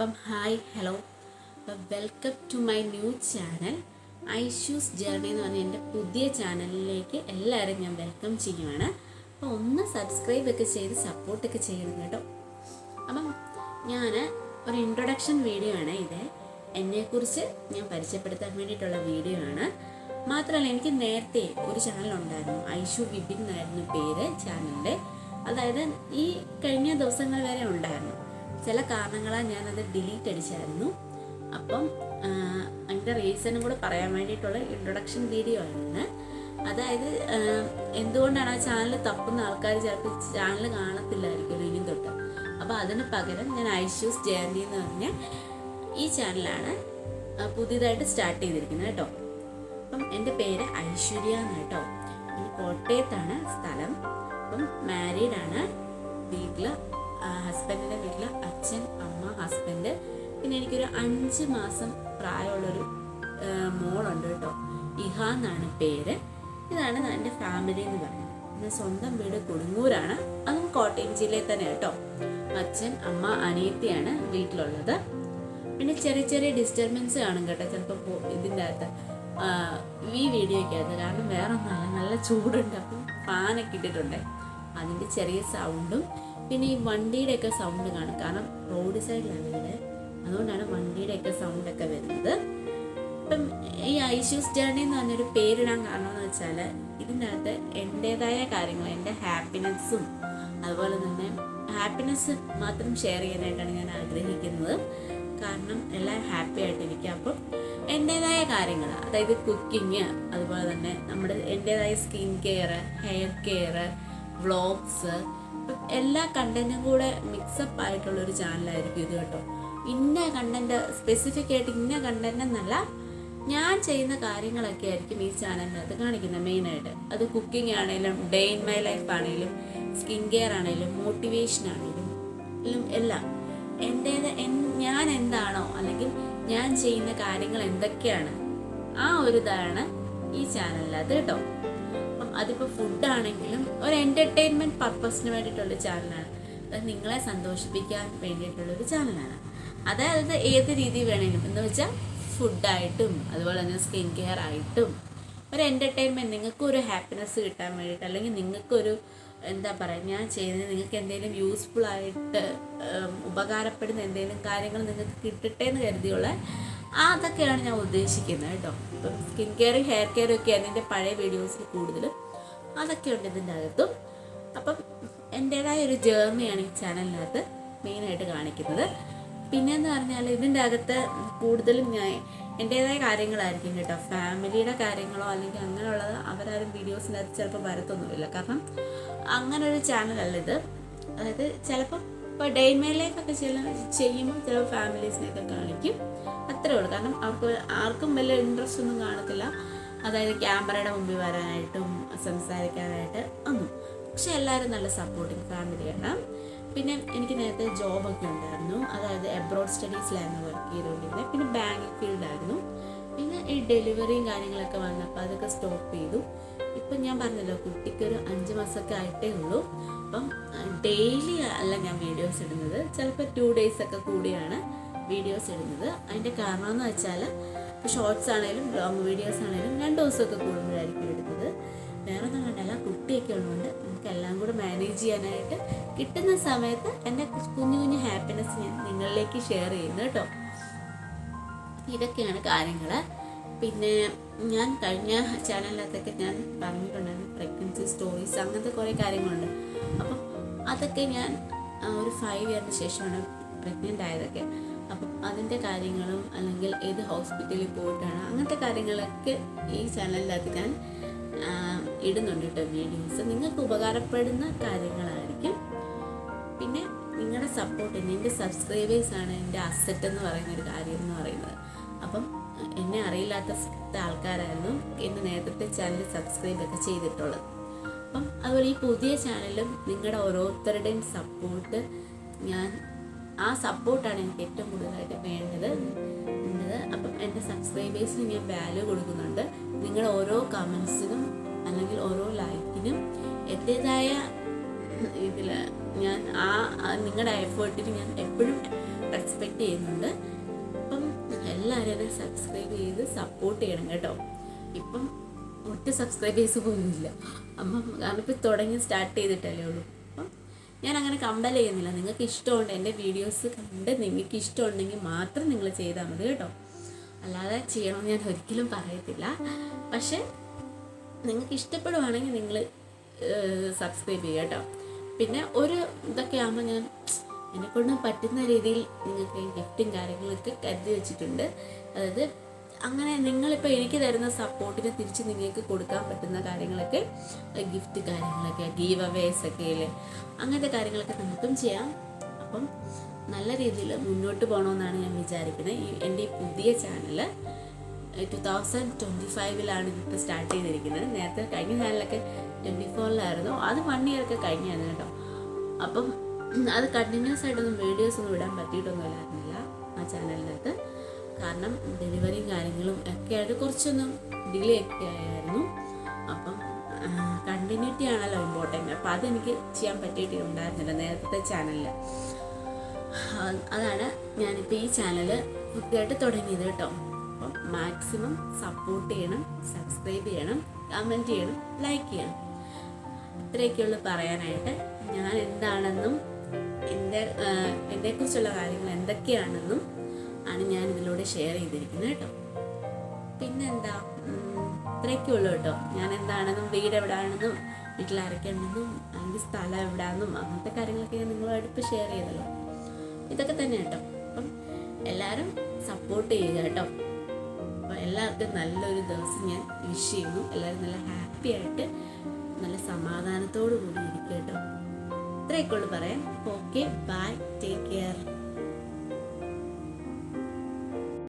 അപ്പം hi hello welcome to my new channel Aishu's journey എന്ന് പറഞ്ഞ എൻ്റെ പുതിയ ചാനലിലേക്ക് എല്ലാവരും ഞാൻ വെൽക്കം ചെയ്യുവാണ്. അപ്പോൾ ഒന്ന് സബ്സ്ക്രൈബ് ഒക്കെ ചെയ്ത് സപ്പോർട്ടൊക്കെ ചെയ്യണം കേട്ടോ. അപ്പം ഞാൻ ഒരു ഇൻട്രൊഡക്ഷൻ വീഡിയോ ആണ് ഇത്. എന്നെക്കുറിച്ച് ഞാൻ പരിചയപ്പെടുത്താൻ വേണ്ടിയിട്ടുള്ള വീഡിയോ ആണ്. മാത്രമല്ല, എനിക്ക് നേരത്തെ ഒരു ചാനലുണ്ടായിരുന്നു, ഐഷു വിപിൻ എന്നായിരുന്നു പേര് ചാനലിൻ്റെ. അതായത് ഈ കഴിഞ്ഞ ദിവസങ്ങൾ വരെ ഉണ്ടായിരുന്നു. ചില കാരണങ്ങളാൽ ഞാനത് ഡിലീറ്റ് അടിച്ചായിരുന്നു. അപ്പം അതിൻ്റെ റീസണും കൂടെ പറയാൻ വേണ്ടിയിട്ടുള്ള ഇൻട്രൊഡക്ഷൻ വീഡിയോ ആണ്. അതായത് എന്തുകൊണ്ടാണ് ആ ചാനൽ തപ്പുന്ന ആൾക്കാർ ചിലപ്പോൾ ചാനൽ കാണത്തില്ലായിരിക്കുമല്ലോ ഇനി തൊട്ട്. അപ്പോൾ അതിന് പകരം ഞാൻ ഐഷൂസ് ജേർണി എന്ന് പറഞ്ഞ ഈ ചാനലാണ് പുതിയതായിട്ട് സ്റ്റാർട്ട് ചെയ്തിരിക്കുന്നത് കേട്ടോ. അപ്പം എൻ്റെ പേര് ഐശ്വര്യ എന്ന് കേട്ടോ. കോട്ടയത്താണ് സ്ഥലം. അപ്പം മാരീഡാണ്. വീട്ടിൽ ഹസ്ബൻഡിൻ്റെ വീട്ടിൽ അച്ഛൻ, അമ്മ, ഹസ്ബൻഡ്, പിന്നെ എനിക്കൊരു 5 മാസം പ്രായമുള്ളൊരു മോളുണ്ട് കേട്ടോ. ഇഹ എന്നാണ് പേര്. ഇതാണ് എൻ്റെ ഫാമിലി എന്ന് പറയുന്നത്. എൻ്റെ സ്വന്തം വീട് കൊടുങ്ങൂരാണ്, അതും കോട്ടയം ജില്ലയിൽ തന്നെ കേട്ടോ. അച്ഛൻ, അമ്മ, അനിയത്തിയാണ് വീട്ടിലുള്ളത്. പിന്നെ ചെറിയ ചെറിയ ഡിസ്റ്റർബൻസ് കാണും കേട്ടോ ചിലപ്പോൾ ഇതിൻ്റെ അകത്ത്, ഈ വീഡിയോയ്ക്കകത്ത്. കാരണം വേറെ ഒന്നല്ല, നല്ല ചൂടുണ്ട്. അപ്പം ഫാനൊക്കെ ഇട്ടിട്ടുണ്ട്, അതിൻ്റെ ചെറിയ സൗണ്ടും പിന്നെ ഈ വണ്ടിയുടെയൊക്കെ സൗണ്ട് കാണും. കാരണം റോഡ് സൈഡിലാണ് വീട്, അതുകൊണ്ടാണ് വണ്ടിയുടെയൊക്കെ സൗണ്ടൊക്കെ വരുന്നത്. ഇപ്പം ഈ ഐഷൂസ് ജേർണി എന്ന് പറഞ്ഞൊരു പേരിടാൻ കാരണം എന്ന് വെച്ചാൽ ഇതിൻ്റെ അകത്ത് എൻ്റേതായ കാര്യങ്ങൾ, എൻ്റെ ഹാപ്പിനെസ്സും അതുപോലെ തന്നെ ഹാപ്പിനെസ് മാത്രം ഷെയർ ചെയ്യാനായിട്ടാണ് ഞാൻ ആഗ്രഹിക്കുന്നത്. കാരണം എല്ലാവരും ഹാപ്പി ആയിട്ടിരിക്കുക. അപ്പം എൻ്റേതായ കാര്യങ്ങൾ, അതായത് കുക്കിങ്, അതുപോലെ തന്നെ നമ്മുടെ എൻ്റേതായ skin care, hair care, vlogs, എല്ലാ കണ്ടന്റും കൂടെ മിക്സപ്പ് ആയിട്ടുള്ളൊരു ചാനലായിരിക്കും ഇത് കേട്ടോ. ഇന്ന കണ്ടന്റ്, സ്പെസിഫിക് ആയിട്ട് ഇന്ന കണ്ടന്റ് എന്നല്ല, ഞാൻ ചെയ്യുന്ന കാര്യങ്ങളൊക്കെ ആയിരിക്കും ഈ ചാനലിനകത്ത് കാണിക്കുന്നത് മെയിനായിട്ട്. അത് കുക്കിംഗ് ആണെങ്കിലും, ഡേ ഇൻ മൈ ലൈഫ് ആണെങ്കിലും, സ്കിൻ കെയർ ആണെങ്കിലും, മോട്ടിവേഷൻ ആണെങ്കിലും എല്ലാം ഞാൻ എന്താണോ അല്ലെങ്കിൽ ഞാൻ ചെയ്യുന്ന കാര്യങ്ങൾ എന്തൊക്കെയാണ്, ആ ഒരു ഇതാണ് ഈ ചാനലിനകത്ത് കേട്ടോ. അപ്പം അതിപ്പോൾ ഫുഡാണെങ്കിലും ഒരു എൻ്റർടൈൻമെൻറ്റ് പർപ്പസിന് വേണ്ടിയിട്ടുള്ള ചാനലാണ്. അത് നിങ്ങളെ സന്തോഷിപ്പിക്കാൻ വേണ്ടിയിട്ടുള്ളൊരു ചാനലാണ്. അതായത് ഏത് രീതി വേണേലും എന്ന് വെച്ചാൽ ഫുഡായിട്ടും അതുപോലെ തന്നെ സ്കിൻ കെയർ ആയിട്ടും ഒരു എൻ്റർടൈൻമെൻറ്റ്, നിങ്ങൾക്കൊരു ഹാപ്പിനെസ് കിട്ടാൻ വേണ്ടിയിട്ട്, അല്ലെങ്കിൽ നിങ്ങൾക്കൊരു എന്താ പറയുക, ഞാൻ ചെയ്യുന്നത് നിങ്ങൾക്ക് എന്തെങ്കിലും യൂസ്ഫുൾ ആയിട്ട് ഉപകാരപ്പെടുന്ന എന്തെങ്കിലും കാര്യങ്ങൾ നിങ്ങൾക്ക് കിട്ടട്ടെ എന്ന് കരുതിയുള്ള അതൊക്കെയാണ് ഞാൻ ഉദ്ദേശിക്കുന്നത് കേട്ടോ. ഇപ്പം സ്കിൻ കെയറും ഹെയർ കെയറും ഒക്കെയാണ് എൻ്റെ പഴയ വീഡിയോസിൽ കൂടുതലും, അതൊക്കെയുണ്ട് ഇതിൻ്റെ അകത്തും. അപ്പം എൻ്റേതായ ഒരു ജേർണിയാണ് ഈ ചാനലിനകത്ത് മെയിനായിട്ട് കാണിക്കുന്നത്. പിന്നെയെന്ന് പറഞ്ഞാൽ ഇതിൻ്റെ അകത്ത് കൂടുതലും ഞാൻ എൻ്റേതായ കാര്യങ്ങളായിരിക്കും കേട്ടോ. ഫാമിലിയുടെ കാര്യങ്ങളോ അല്ലെങ്കിൽ അങ്ങനെയുള്ളത് അവരാരും വീഡിയോസിനകത്ത് ചിലപ്പോൾ വരത്തൊന്നുമില്ല. കാരണം അങ്ങനെ ഒരു ചാനലല്ല ഇത്. അതായത് ചിലപ്പം ഇപ്പോൾ ഡേ ഇൻ മൈ ലൈഫ് ഒക്കെ ചെയ്യുമ്പോൾ ചിലപ്പോൾ ഫാമിലീസിനെയൊക്കെ കാണിക്കും, അത്രേ ഉള്ളൂ. കാരണം അവർക്ക് ആർക്കും വലിയ ഇൻട്രസ്റ്റ് ഒന്നും കാണത്തില്ല, അതായത് ക്യാമറയുടെ മുമ്പിൽ വരാനായിട്ടും സംസാരിക്കാനായിട്ട് ഒന്നും. പക്ഷെ എല്ലാവരും നല്ല സപ്പോർട്ടിങ് ഫാമിലിയാണ്. പിന്നെ എനിക്ക് നേരത്തെ ജോബൊക്കെ ഉണ്ടായിരുന്നു, അതായത് എബ്രോഡ് സ്റ്റഡീസിലായിരുന്നു വർക്ക് ചെയ്തുകൊണ്ടിരുന്നത്. പിന്നെ ബാങ്കിങ് ഫീൽഡായിരുന്നു. പിന്നെ ഈ ഡെലിവറിയും കാര്യങ്ങളൊക്കെ വന്നപ്പോൾ അതൊക്കെ സ്റ്റോപ്പ് ചെയ്തു. ഇപ്പം ഞാൻ പറഞ്ഞല്ലോ, കുട്ടിക്കൊരു 5 മാസമൊക്കെ ആയിട്ടേ ഉള്ളൂ. അപ്പം ഡെയിലി അല്ല ഞാൻ വീഡിയോസ് ഇടുന്നത്, ചിലപ്പോൾ 2 days ഒക്കെ കൂടിയാണ് വീഡിയോസ് ഇടുന്നത്. അതിൻ്റെ കാരണം എന്ന് വെച്ചാൽ ഇപ്പോൾ ഷോർട്സ് ആണെങ്കിലും ലോങ് വീഡിയോസ് ആണെങ്കിലും 2 ദിവസമൊക്കെ കൂടുമ്പോഴായിരിക്കും എടുത്തത്. വേറെ ഒന്നും കണ്ടല്ല, കുട്ടിയൊക്കെ ഉള്ളതുകൊണ്ട് നമുക്ക് എല്ലാം കൂടെ മാനേജ് ചെയ്യാനായിട്ട് കിട്ടുന്ന സമയത്ത് എൻ്റെ കുഞ്ഞു കുഞ്ഞു ഹാപ്പിനെസ് ഞാൻ നിങ്ങളിലേക്ക് ഷെയർ ചെയ്യുന്നു കേട്ടോ. ഇതൊക്കെയാണ് കാര്യങ്ങൾ. പിന്നെ ഞാൻ കഴിഞ്ഞ ചാനലിനകത്തൊക്കെ ഞാൻ പറഞ്ഞിട്ടുണ്ടായിരുന്നു പ്രഗ്നൻസി സ്റ്റോറീസ്, അങ്ങനത്തെ കുറേ കാര്യങ്ങളുണ്ട്. അപ്പം അതൊക്കെ ഞാൻ ഒരു 5 years ശേഷമാണ് പ്രഗ്നൻ്റ് ആയതൊക്കെ. അപ്പം അതിൻ്റെ കാര്യങ്ങളും അല്ലെങ്കിൽ ഏത് ഹോസ്പിറ്റലിൽ പോയിട്ടാണ്, അങ്ങനത്തെ കാര്യങ്ങളൊക്കെ ഈ ചാനലിനകത്ത് ഞാൻ ഇടുന്നുണ്ട് കേട്ടോ വീഡിയോസ്. നിങ്ങൾക്ക് ഉപകാരപ്പെടുന്ന കാര്യങ്ങളായിരിക്കും. പിന്നെ നിങ്ങളുടെ സപ്പോർട്ട്, എൻ്റെ സബ്സ്ക്രൈബേഴ്സാണ് എൻ്റെ അസറ്റ് എന്ന് പറയുന്നൊരു കാര്യം എന്ന് പറയുന്നത്. അപ്പം എന്നെ അറിയില്ലാത്ത ആൾക്കാരായിരുന്നു എൻ്റെ നേരത്തെ ചാനൽ സബ്സ്ക്രൈബൊക്കെ ചെയ്തിട്ടുള്ളത്. അപ്പം അതുപോലെ ഈ പുതിയ ചാനലും നിങ്ങളുടെ ഓരോരുത്തരുടെയും സപ്പോർട്ട്, ആ സപ്പോർട്ടാണ് എനിക്ക് ഏറ്റവും കൂടുതലായിട്ട് വേണ്ടത്. അപ്പം എൻ്റെ സബ്സ്ക്രൈബേഴ്സിന് ഞാൻ വാല്യൂ കൊടുക്കുന്നുണ്ട്. നിങ്ങളുടെ ഓരോ കമൻസിനും അല്ലെങ്കിൽ ഓരോ ലൈക്കിനും എൻ്റേതായ ഇതിൽ ഞാൻ നിങ്ങളുടെ എഫേർട്ടിന് ഞാൻ എപ്പോഴും എക്സ്പെക്റ്റ് ചെയ്യുന്നുണ്ട്. അപ്പം എല്ലാവരും എന്നെ സബ്സ്ക്രൈബ് ചെയ്ത് സപ്പോർട്ട് ചെയ്യണം കേട്ടോ. ഇപ്പം ഒട്ടും സബ്സ്ക്രൈബേഴ്സ് പോലും ഇല്ല. കാരണം ഇപ്പം സ്റ്റാർട്ട് ചെയ്തിട്ടല്ലേ ഉള്ളൂ. അപ്പം ഞാൻ അങ്ങനെ കമ്പൽ ചെയ്യുന്നില്ല. നിങ്ങൾക്ക് ഇഷ്ടമുണ്ട് എൻ്റെ വീഡിയോസ് കണ്ട് നിങ്ങൾക്ക് ഇഷ്ടമുണ്ടെങ്കിൽ മാത്രം നിങ്ങൾ ചെയ്താൽ മതി കേട്ടോ. അല്ലാതെ ചെയ്യണമെന്ന് ഞാൻ ഒരിക്കലും പറയത്തില്ല. പക്ഷേ നിങ്ങൾക്ക് ഇഷ്ടപ്പെടുവാണെങ്കിൽ നിങ്ങൾ സബ്സ്ക്രൈബ് ചെയ്യുക കേട്ടോ. പിന്നെ ഒരു ഇതൊക്കെ ആകുമ്പോൾ ഞാൻ എന്നെക്കൊണ്ട് പറ്റുന്ന രീതിയിൽ നിങ്ങൾക്ക് ഗിഫ്റ്റും കാര്യങ്ങളൊക്കെ കരുതി വെച്ചിട്ടുണ്ട്. അതായത് അങ്ങനെ നിങ്ങളിപ്പോൾ എനിക്ക് തരുന്ന സപ്പോർട്ടിന് തിരിച്ച് നിങ്ങൾക്ക് കൊടുക്കാൻ പറ്റുന്ന കാര്യങ്ങളൊക്കെ, ഗിഫ്റ്റ് കാര്യങ്ങളൊക്കെ, ഗീവ് അവേസ് ഒക്കെ ഇല്ലേ, അങ്ങനത്തെ കാര്യങ്ങളൊക്കെ നമുക്കും ചെയ്യാം. അപ്പം നല്ല രീതിയിൽ മുന്നോട്ട് പോകണമെന്നാണ് ഞാൻ വിചാരിക്കുന്നത്. എൻ്റെ ഈ പുതിയ ചാനൽ 2025 ഇപ്പോൾ സ്റ്റാർട്ട് ചെയ്തിരിക്കുന്നത്. നേരത്തെ കഴിഞ്ഞ ചാനലൊക്കെ 24 അത് 1 year കഴിഞ്ഞായിരുന്നു കേട്ടോ. അപ്പം അത് കണ്ടിന്യൂസ് ആയിട്ടൊന്നും വീഡിയോസൊന്നും ഇടാൻ പറ്റിയിട്ടൊന്നുമില്ലായിരുന്നില്ല ആ ചാനലിനകത്ത്. കാരണം ഡെലിവറിയും കാര്യങ്ങളും ഒക്കെ ആയിട്ട് കുറച്ചൊന്നും ഡിലേ ഒക്കെ ആയിരുന്നു. അപ്പം കണ്ടിന്യൂറ്റി ആണല്ലോ ഇമ്പോർട്ടൻ്റ്. അപ്പം അതെനിക്ക് ചെയ്യാൻ പറ്റിയിട്ടുണ്ടായിരുന്നില്ല നേരത്തെ ചാനലിൽ. അതാണ് ഞാനിപ്പോൾ ഈ ചാനൽ പുതിയതായിട്ട് തുടങ്ങിയത് കേട്ടോ. അപ്പം മാക്സിമം സപ്പോർട്ട് ചെയ്യണം, സബ്സ്ക്രൈബ് ചെയ്യണം, കമൻറ്റ് ചെയ്യണം, ലൈക്ക് ചെയ്യണം. ഇത്രയൊക്കെയുള്ളൂ പറയാനായിട്ട്. ഞാൻ എന്താണെന്നും എന്നെക്കുറിച്ചുള്ള കാര്യങ്ങൾ എന്തൊക്കെയാണെന്നും ആണ് ഞാൻ ഇതിലൂടെ ഷെയർ ചെയ്തിരിക്കുന്നത് കേട്ടോ. പിന്നെന്താ, ഇത്രയൊക്കെ ഉള്ളൂ കേട്ടോ. ഞാൻ എന്താണെന്നും വീട് എവിടെയാണെന്നും വീട്ടിലാരൊക്കെയാണെന്നും അല്ലെങ്കിൽ സ്ഥലം എവിടെയാണെന്നും അങ്ങനത്തെ കാര്യങ്ങളൊക്കെ ഞാൻ നിങ്ങളുമായിട്ട് ഇപ്പോൾ ഷെയർ ചെയ്തല്ലോ. ഇതൊക്കെ തന്നെ കേട്ടോ. അപ്പം എല്ലാവരും സപ്പോർട്ട് ചെയ്യുക കേട്ടോ. അപ്പോൾ എല്ലാവർക്കും നല്ലൊരു ദിവസം ഞാൻ വിഷ് ചെയ്യുന്നു. എല്ലാവരും നല്ല ഹാപ്പി ആയിട്ട് നല്ല സമാധാനത്തോടു കൂടി ഇരിക്കുക കേട്ടോ. ഇത്രയൊക്കെ ഉള്ളൂ പറയാൻ. Okay, bye, take care.